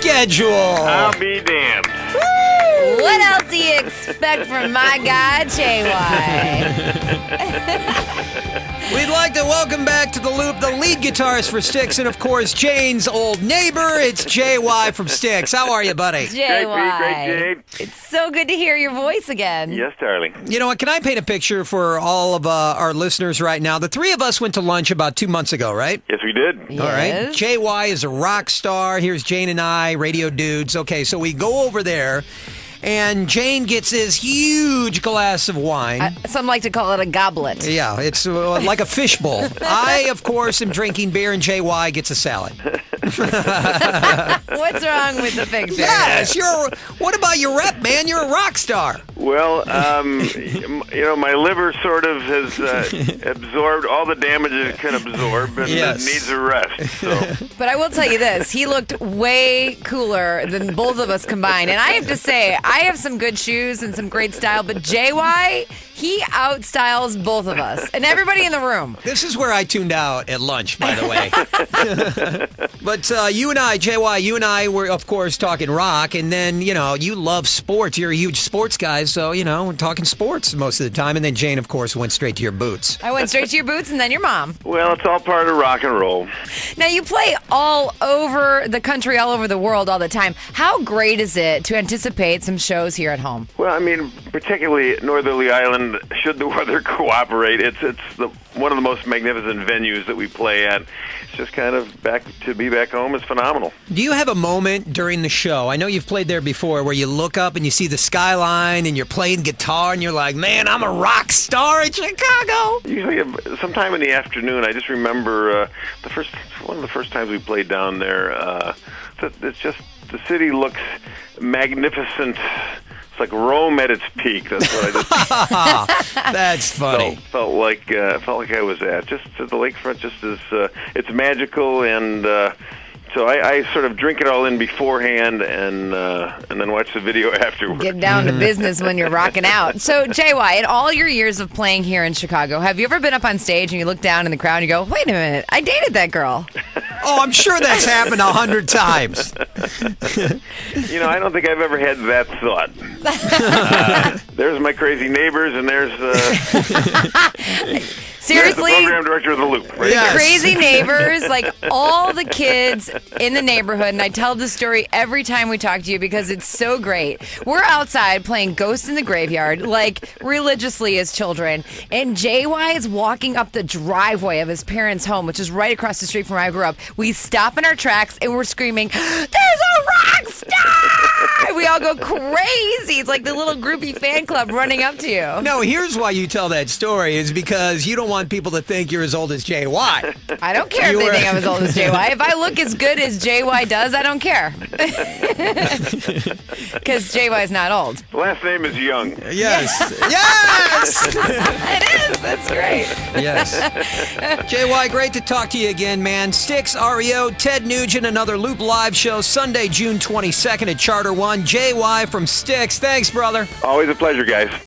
schedule. I'll be damned. What else do you expect from my guy, JY? We'd like to welcome back to the Loop the lead guitarist for Styx and, of course, Jane's old neighbor. It's JY from Styx. How are you, buddy? JY. Great, Jade. It's so good to hear your voice again. Yes, darling. You know what? Can I paint a picture for all of our listeners right now? The three of us went to lunch about 2 months ago, right? Yes, we did. Yes. All right. JY is a rock star. Here's Jane and I, radio dudes. Okay, so we go over there, and Jane gets this huge glass of wine. Some like to call it a goblet. Yeah, it's like a fishbowl. I, of course, am drinking beer, and JY gets a salad. What's wrong with the picture? Yes, what about your rep, man? You're a rock star. Well, my liver sort of has absorbed all the damage it can absorb, and Yes. it needs a rest. So. But I will tell you this, he looked way cooler than both of us combined. And I have to say, I have some good shoes and some great style, but JY, he outstyles both of us and everybody in the room. This is where I tuned out at lunch, by the way. But you and I, JY, were, of course, talking rock, and then, you love sports. You're a huge sports guy, so, we're talking sports most of the time. And then Jane, of course, went straight to your boots. I went straight to your boots and then your mom. Well, it's all part of rock and roll. Now, you play all over the country, all over the world all the time. How great is it to anticipate some shows here at home? Well, I mean, particularly Northerly Island, should the weather cooperate, it's one of the most magnificent venues that we play at. It's just kind of to be back home is phenomenal. Do you have a moment during the show? I know you've played there before where you look up and you see the skyline and you're playing guitar and you're like, man, I'm a rock star in Chicago. Usually, sometime in the afternoon. I just remember one of the first times we played down there. It's just the city looks magnificent. It's like Rome at its peak. That's what I just That's funny. felt like I was at. Just the lakefront, it's magical, and so I sort of drink it all in beforehand, and then watch the video afterwards. Get down to business when you're rocking out. So, JY, in all your years of playing here in Chicago, have you ever been up on stage and you look down in the crowd and you go, wait a minute, I dated that girl? Oh, I'm sure that's happened 100 times. I don't think I've ever had that thought. There's my crazy neighbors, and there's Seriously? the program director of the Loop. Right? Yes. Crazy neighbors, like all the kids in the neighborhood, and I tell this story every time we talk to you because it's so great. We're outside playing Ghosts in the Graveyard, like religiously as children, and JY is walking up the driveway of his parents' home, which is right across the street from where I grew up. We stop in our tracks and we're screaming, "There's a rock star!" We all go crazy. It's like the little groupie fan club running up to you. No, here's why you tell that story is because you don't want people to think you're as old as JY. I don't care if they think I'm as old as JY. If I look as good as JY does, I don't care. Because JY's not old. Last name is Young. Yes. Yes! It is. That's great. Yes. JY, great to talk to you again, man. Styx, REO, Ted Nugent, another Loop Live show, Sunday, June 22nd at Charter One. JY from Styx. Thanks, brother. Always a pleasure, guys.